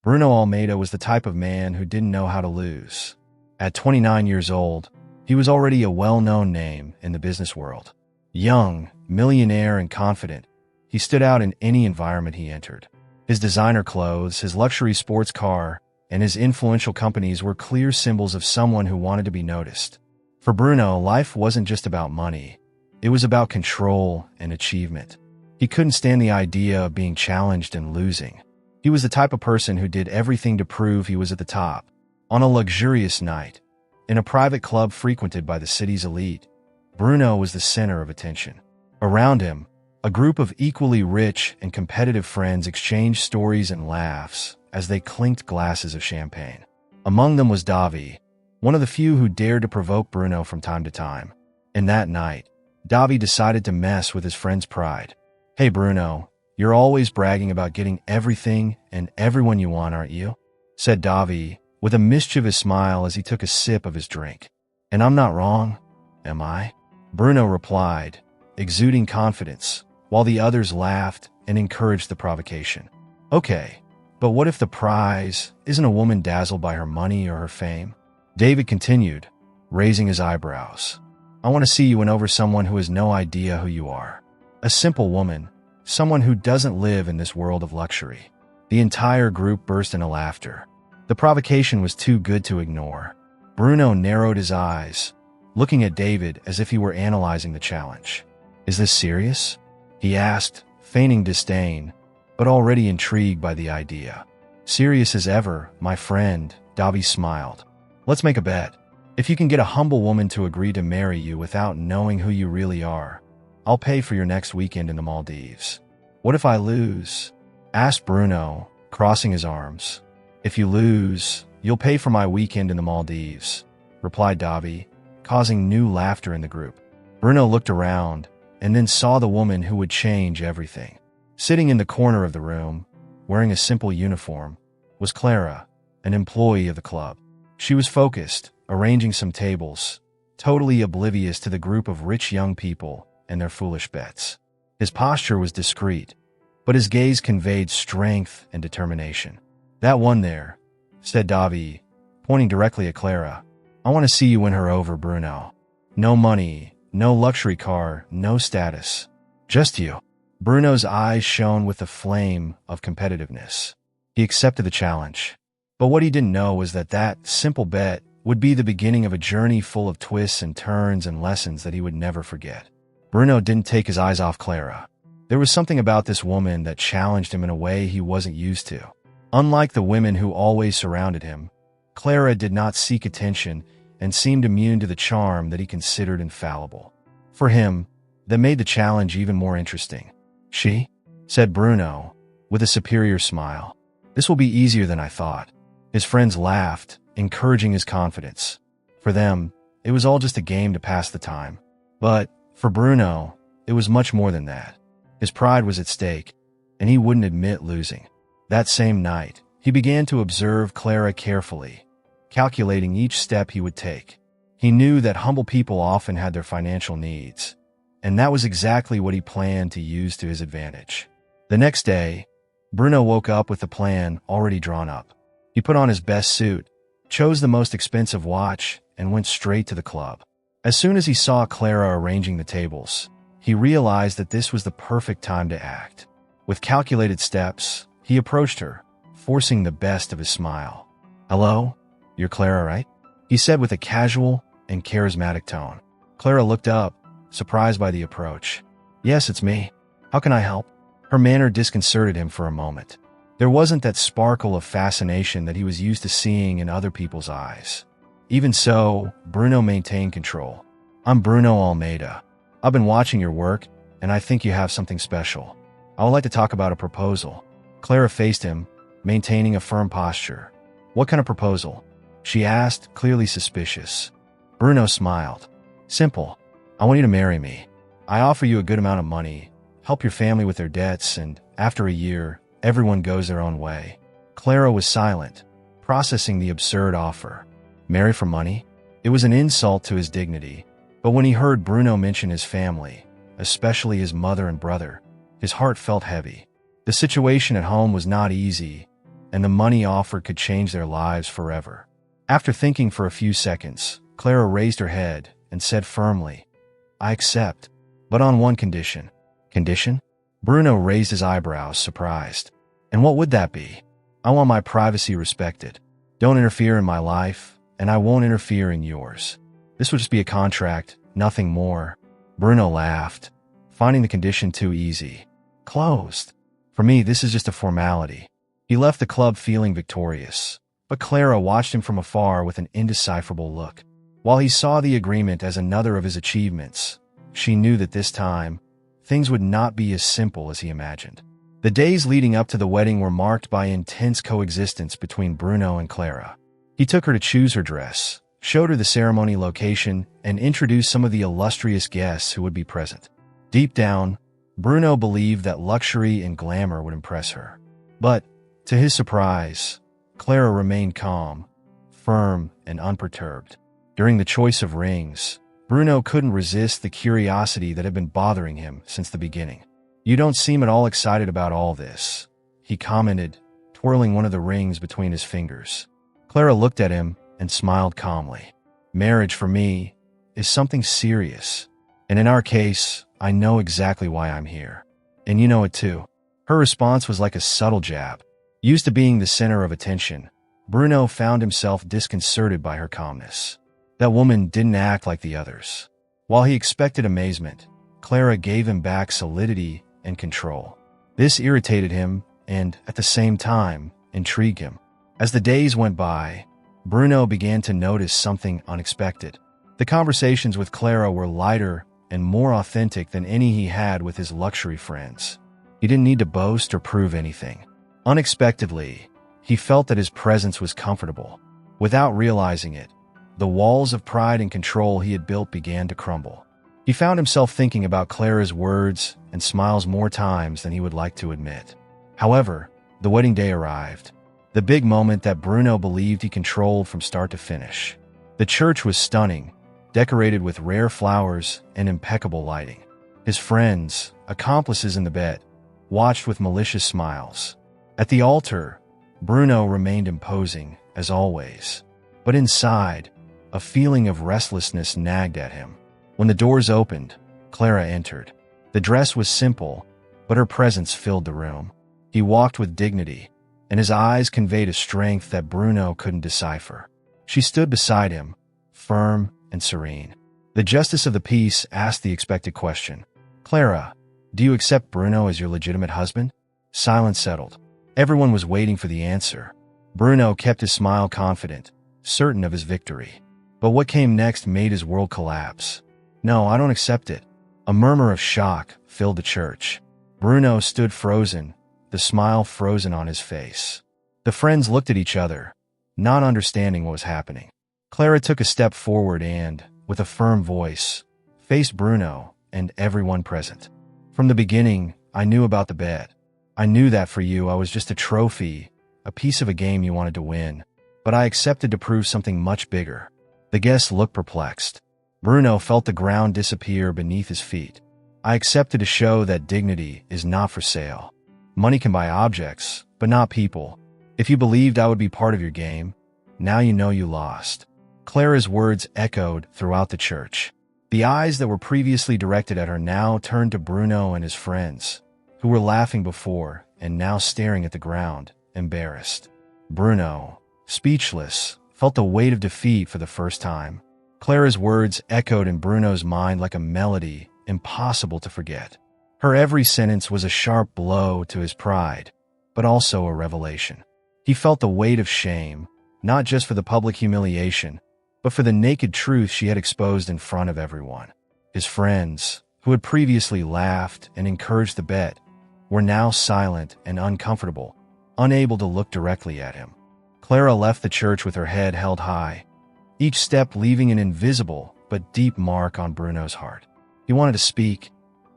Bruno Almeida was the type of man who didn't know how to lose. At 29 years old, he was already a well-known name in the business world. Young, millionaire, and confident, he stood out in any environment he entered. His designer clothes, his luxury sports car, and his influential companies were clear symbols of someone who wanted to be noticed. For Bruno, life wasn't just about money. It was about control and achievement. He couldn't stand the idea of being challenged and losing. He was the type of person who did everything to prove he was at the top. On a luxurious night, in a private club frequented by the city's elite, Bruno was the center of attention. Around him, a group of equally rich and competitive friends exchanged stories and laughs as they clinked glasses of champagne. Among them was Davi, one of the few who dared to provoke Bruno from time to time. And that night, Davi decided to mess with his friend's pride. "Hey Bruno, you're always bragging about getting everything and everyone you want, aren't you?" said Davi, with a mischievous smile as he took a sip of his drink. "And I'm not wrong, am I?" Bruno replied, exuding confidence, while the others laughed and encouraged the provocation. "Okay, but what if the prize isn't a woman dazzled by her money or her fame?" David continued, raising his eyebrows. "I want to see you win over someone who has no idea who you are. A simple woman, someone who doesn't live in this world of luxury." The entire group burst into laughter. The provocation was too good to ignore. Bruno narrowed his eyes, looking at David as if he were analyzing the challenge. "Is this serious?" he asked, feigning disdain, but already intrigued by the idea. "Serious as ever, my friend," Davi smiled. "Let's make a bet. If you can get a humble woman to agree to marry you without knowing who you really are, I'll pay for your next weekend in the Maldives." "What if I lose?" asked Bruno, crossing his arms. "If you lose, you'll pay for my weekend in the Maldives," replied Davi, causing new laughter in the group. Bruno looked around and then saw the woman who would change everything. Sitting in the corner of the room, wearing a simple uniform, was Clara, an employee of the club. She was focused, arranging some tables, totally oblivious to the group of rich young people and their foolish bets. His posture was discreet, but his gaze conveyed strength and determination. "That one there," said Davi, pointing directly at Clara. "I want to see you win her over, Bruno. No money, no luxury car, no status. Just you." Bruno's eyes shone with the flame of competitiveness. He accepted the challenge. But what he didn't know was that that simple bet would be the beginning of a journey full of twists and turns and lessons that he would never forget. Bruno didn't take his eyes off Clara. There was something about this woman that challenged him in a way he wasn't used to. Unlike the women who always surrounded him, Clara did not seek attention and seemed immune to the charm that he considered infallible. For him, that made the challenge even more interesting. "She?" said Bruno, with a superior smile. "This will be easier than I thought." His friends laughed, encouraging his confidence. For them, it was all just a game to pass the time. But for Bruno, it was much more than that. His pride was at stake, and he wouldn't admit losing. That same night, he began to observe Clara carefully, calculating each step he would take. He knew that humble people often had their financial needs, and that was exactly what he planned to use to his advantage. The next day, Bruno woke up with the plan already drawn up. He put on his best suit, chose the most expensive watch, and went straight to the club. As soon as he saw Clara arranging the tables, he realized that this was the perfect time to act. With calculated steps, he approached her, forcing the best of his smile. "Hello? You're Clara, right?" he said with a casual and charismatic tone. Clara looked up, surprised by the approach. "Yes, it's me. How can I help?" Her manner disconcerted him for a moment. There wasn't that sparkle of fascination that he was used to seeing in other people's eyes. Even so, Bruno maintained control. "I'm Bruno Almeida. I've been watching your work, and I think you have something special. I would like to talk about a proposal." Clara faced him, maintaining a firm posture. "What kind of proposal?" she asked, clearly suspicious. Bruno smiled. "Simple. I want you to marry me. I offer you a good amount of money, help your family with their debts, and after a year, everyone goes their own way." Clara was silent, processing the absurd offer. Marry for money? It was an insult to his dignity, but when he heard Bruno mention his family, especially his mother and brother, his heart felt heavy. The situation at home was not easy, and the money offered could change their lives forever. After thinking for a few seconds, Clara raised her head and said firmly, "I accept, but on one condition." "Condition?" Bruno raised his eyebrows, surprised. "And what would that be?" "I want my privacy respected. Don't interfere in my life, and I won't interfere in yours. This would just be a contract, nothing more." Bruno laughed, finding the condition too easy. "Closed. For me, this is just a formality." He left the club feeling victorious, but Clara watched him from afar with an indecipherable look. While he saw the agreement as another of his achievements, she knew that this time, things would not be as simple as he imagined. The days leading up to the wedding were marked by intense coexistence between Bruno and Clara. He took her to choose her dress, showed her the ceremony location, and introduced some of the illustrious guests who would be present. Deep down, Bruno believed that luxury and glamour would impress her. But, to his surprise, Clara remained calm, firm, and unperturbed. During the choice of rings, Bruno couldn't resist the curiosity that had been bothering him since the beginning. "You don't seem at all excited about all this," he commented, twirling one of the rings between his fingers. Clara looked at him and smiled calmly. "Marriage for me is something serious, and in our case, I know exactly why I'm here. And you know it too." Her response was like a subtle jab. Used to being the center of attention, Bruno found himself disconcerted by her calmness. That woman didn't act like the others. While he expected amazement, Clara gave him back solidity and control. This irritated him and, at the same time, intrigued him. As the days went by, Bruno began to notice something unexpected. The conversations with Clara were lighter and more authentic than any he had with his luxury friends. He didn't need to boast or prove anything. Unexpectedly, he felt that his presence was comfortable. Without realizing it, the walls of pride and control he had built began to crumble. He found himself thinking about Clara's words and smiles more times than he would like to admit. However, the wedding day arrived, the big moment that Bruno believed he controlled from start to finish. The church was stunning, decorated with rare flowers and impeccable lighting. His friends, accomplices in the bed, watched with malicious smiles. At the altar, Bruno remained imposing, as always. But inside, a feeling of restlessness nagged at him. When the doors opened, Clara entered. The dress was simple, but her presence filled the room. He walked with dignity, and his eyes conveyed a strength that Bruno couldn't decipher. She stood beside him, firm and serene. The justice of the peace asked the expected question. "Clara, do you accept Bruno as your legitimate husband?" Silence settled. Everyone was waiting for the answer. Bruno kept his smile confident, certain of his victory. But what came next made his world collapse. "No, I don't accept it." A murmur of shock filled the church. Bruno stood frozen, the smile frozen on his face. The friends looked at each other, not understanding what was happening. Clara took a step forward and, with a firm voice, faced Bruno and everyone present. "From the beginning, I knew about the bet. I knew that for you I was just a trophy, a piece of a game you wanted to win. But I accepted to prove something much bigger." The guests looked perplexed. Bruno felt the ground disappear beneath his feet. "I accepted to show that dignity is not for sale. Money can buy objects, but not people. If you believed I would be part of your game, now you know you lost." Clara's words echoed throughout the church. The eyes that were previously directed at her now turned to Bruno and his friends, who were laughing before and now staring at the ground, embarrassed. Bruno, speechless, felt the weight of defeat for the first time. Clara's words echoed in Bruno's mind like a melody impossible to forget. Her every sentence was a sharp blow to his pride, but also a revelation. He felt the weight of shame, not just for the public humiliation, but for the naked truth she had exposed in front of everyone. His friends, who had previously laughed and encouraged the bet, were now silent and uncomfortable, unable to look directly at him. Clara left the church with her head held high, each step leaving an invisible but deep mark on Bruno's heart. He wanted to speak,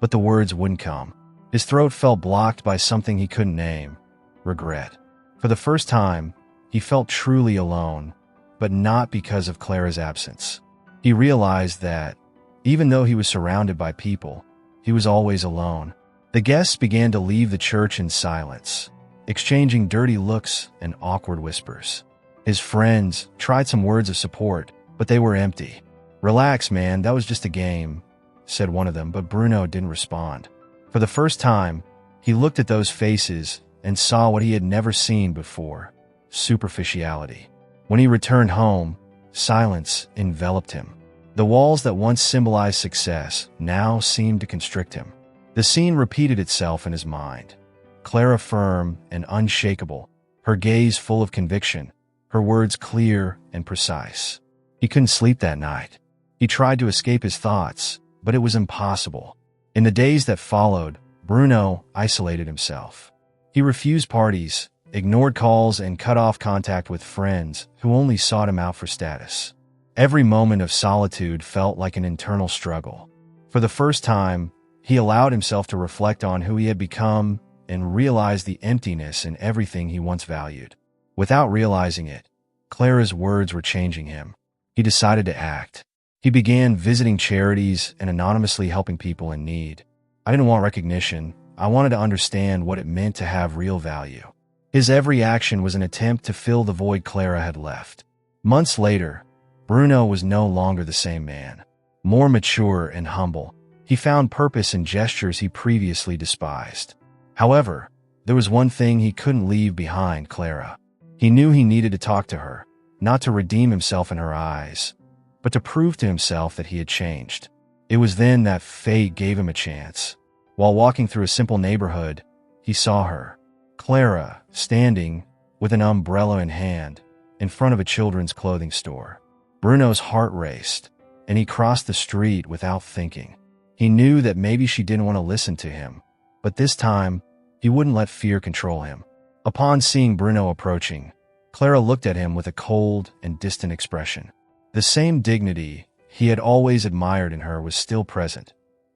but the words wouldn't come. His throat felt blocked by something he couldn't name: regret. For the first time, he felt truly alone, but not because of Clara's absence. He realized that, even though he was surrounded by people, he was always alone. The guests began to leave the church in silence, exchanging dirty looks and awkward whispers. His friends tried some words of support, but they were empty. "Relax, man, that was just a game," said one of them, but Bruno didn't respond. For the first time, he looked at those faces and saw what he had never seen before: superficiality. When he returned home, silence enveloped him. The walls that once symbolized success now seemed to constrict him. The scene repeated itself in his mind. Clara firm and unshakable, her gaze full of conviction, her words clear and precise. He couldn't sleep that night. He tried to escape his thoughts, but it was impossible. In the days that followed, Bruno isolated himself. He refused parties, ignored calls, and cut off contact with friends who only sought him out for status. Every moment of solitude felt like an internal struggle. For the first time, he allowed himself to reflect on who he had become and realize the emptiness in everything he once valued. Without realizing it, Clara's words were changing him. He decided to act. He began visiting charities and anonymously helping people in need. "I didn't want recognition. I wanted to understand what it meant to have real value." His every action was an attempt to fill the void Clara had left. Months later, Bruno was no longer the same man. More mature and humble, he found purpose in gestures he previously despised. However, there was one thing he couldn't leave behind: Clara. He knew he needed to talk to her, not to redeem himself in her eyes, but to prove to himself that he had changed. It was then that fate gave him a chance. While walking through a simple neighborhood, he saw her, Clara, standing with an umbrella in hand in front of a children's clothing store. Bruno's heart raced, and he crossed the street without thinking. He knew that maybe she didn't want to listen to him, but this time, he wouldn't let fear control him. Upon seeing Bruno approaching, Clara looked at him with a cold and distant expression. The same dignity he had always admired in her was still present,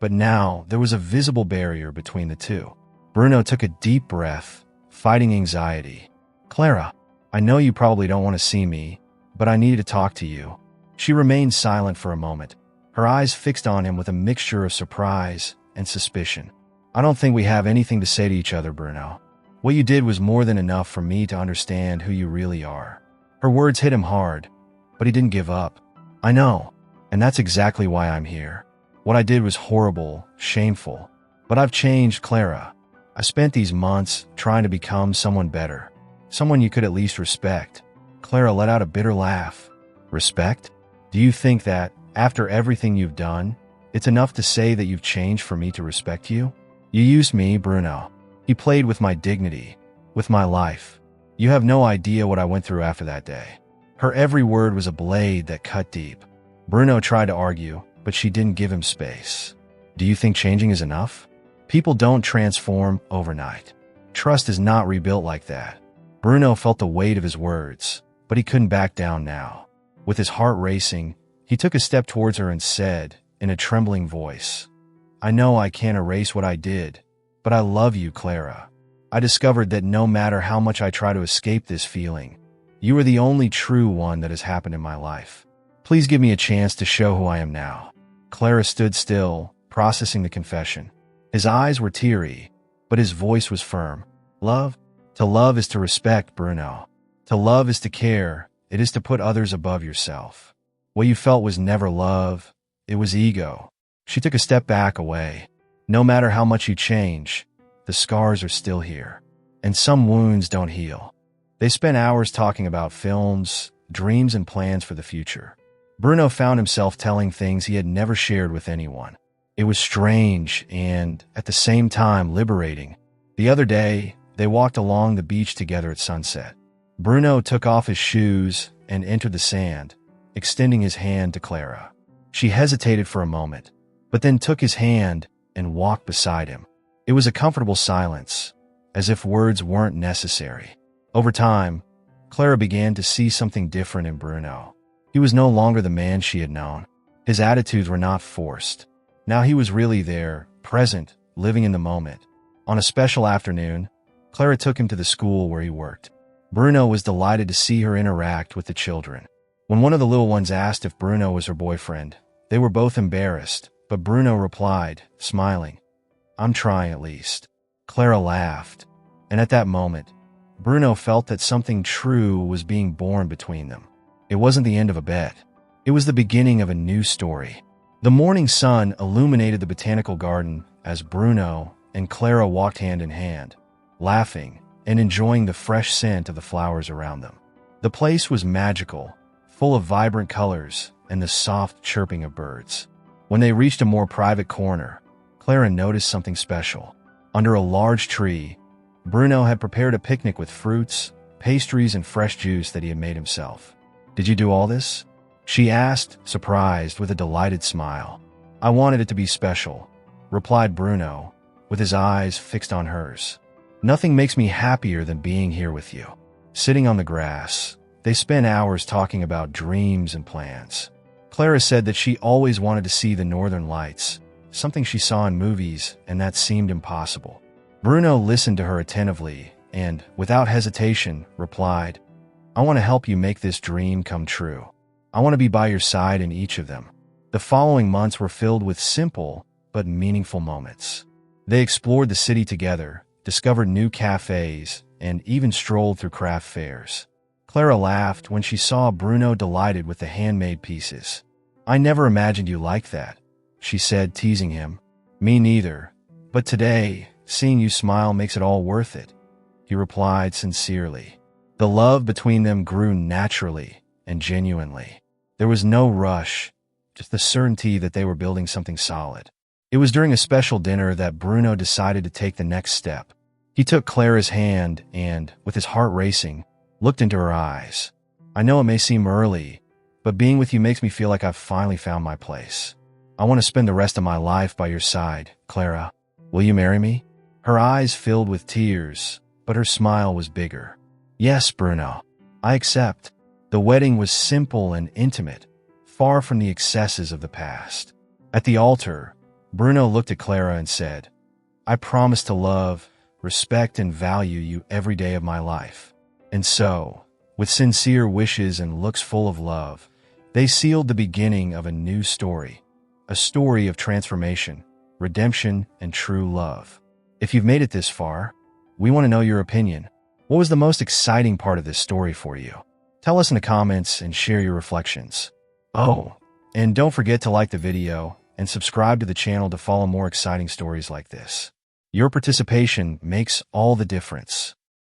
but now there was a visible barrier between the two. Bruno took a deep breath, fighting anxiety. "Clara, I know you probably don't want to see me, but I need to talk to you." She remained silent for a moment, her eyes fixed on him with a mixture of surprise and suspicion. "I don't think we have anything to say to each other, Bruno. What you did was more than enough for me to understand who you really are." Her words hit him hard, but he didn't give up. "I know, and that's exactly why I'm here. What I did was horrible, shameful, but I've changed, Clara. I spent these months trying to become someone better, someone you could at least respect." Clara let out a bitter laugh. "Respect? Do you think that, after everything you've done, it's enough to say that you've changed for me to respect you? You used me, Bruno. You played with my dignity, with my life. You have no idea what I went through after that day." Her every word was a blade that cut deep. Bruno tried to argue, but she didn't give him space. "Do you think changing is enough? People don't transform overnight. Trust is not rebuilt like that." Bruno felt the weight of his words, but he couldn't back down now. With his heart racing, he took a step towards her and said, in a trembling voice, "I know I can't erase what I did, but I love you, Clara. I discovered that no matter how much I try to escape this feeling, you are the only true one that has happened in my life. Please give me a chance to show who I am now." Clara stood still, processing the confession. His eyes were teary, but his voice was firm. "Love? To love is to respect, Bruno. To love is to care. It is to put others above yourself. What you felt was never love. It was ego." She took a step back away. "No matter how much you change, the scars are still here, and some wounds don't heal." They spent hours talking about films, dreams, and plans for the future. Bruno found himself telling things he had never shared with anyone. It was strange and, at the same time, liberating. The other day, they walked along the beach together at sunset. Bruno took off his shoes and entered the sand, extending his hand to Clara. She hesitated for a moment, but then took his hand and walked beside him. It was a comfortable silence, as if words weren't necessary. Over time, Clara began to see something different in Bruno. He was no longer the man she had known. His attitudes were not forced. Now he was really there, present, living in the moment. On a special afternoon, Clara took him to the school where he worked. Bruno was delighted to see her interact with the children. When one of the little ones asked if Bruno was her boyfriend, they were both embarrassed, but Bruno replied, smiling, "I'm trying at least." Clara laughed. And at that moment, Bruno felt that something true was being born between them. It wasn't the end of a bet. It was the beginning of a new story. The morning sun illuminated the botanical garden as Bruno and Clara walked hand in hand, laughing and enjoying the fresh scent of the flowers around them. The place was magical, full of vibrant colors and the soft chirping of birds. When they reached a more private corner, Clara noticed something special. Under a large tree, Bruno had prepared a picnic with fruits, pastries, and fresh juice that he had made himself. "Did you do all this?" she asked, surprised with a delighted smile. "I wanted it to be special," replied Bruno, with his eyes fixed on hers. "Nothing makes me happier than being here with you." Sitting on the grass, they spent hours talking about dreams and plans. Clara said that she always wanted to see the northern lights, something she saw in movies, and that seemed impossible. Bruno listened to her attentively and, without hesitation, replied, "I want to help you make this dream come true. I want to be by your side in each of them." The following months were filled with simple but meaningful moments. They explored the city together, discovered new cafes, and even strolled through craft fairs. Clara laughed when she saw Bruno delighted with the handmade pieces. "I never imagined you liked that," she said, teasing him. "Me neither. But today, seeing you smile makes it all worth it," he replied sincerely. The love between them grew naturally and genuinely. There was no rush, just the certainty that they were building something solid. It was during a special dinner that Bruno decided to take the next step. He took Clara's hand and, with his heart racing, looked into her eyes. "I know it may seem early, but being with you makes me feel like I've finally found my place. I want to spend the rest of my life by your side, Clara. Will you marry me?" Her eyes filled with tears, but her smile was bigger. "Yes, Bruno. I accept." The wedding was simple and intimate, far from the excesses of the past. At the altar, Bruno looked at Clara and said, "I promise to love, respect, and value you every day of my life." And so, with sincere wishes and looks full of love, they sealed the beginning of a new story, a story of transformation, redemption, and true love. If you've made it this far, we want to know your opinion. What was the most exciting part of this story for you? Tell us in the comments and share your reflections. Oh, and don't forget to like the video and subscribe to the channel to follow more exciting stories like this. Your participation makes all the difference.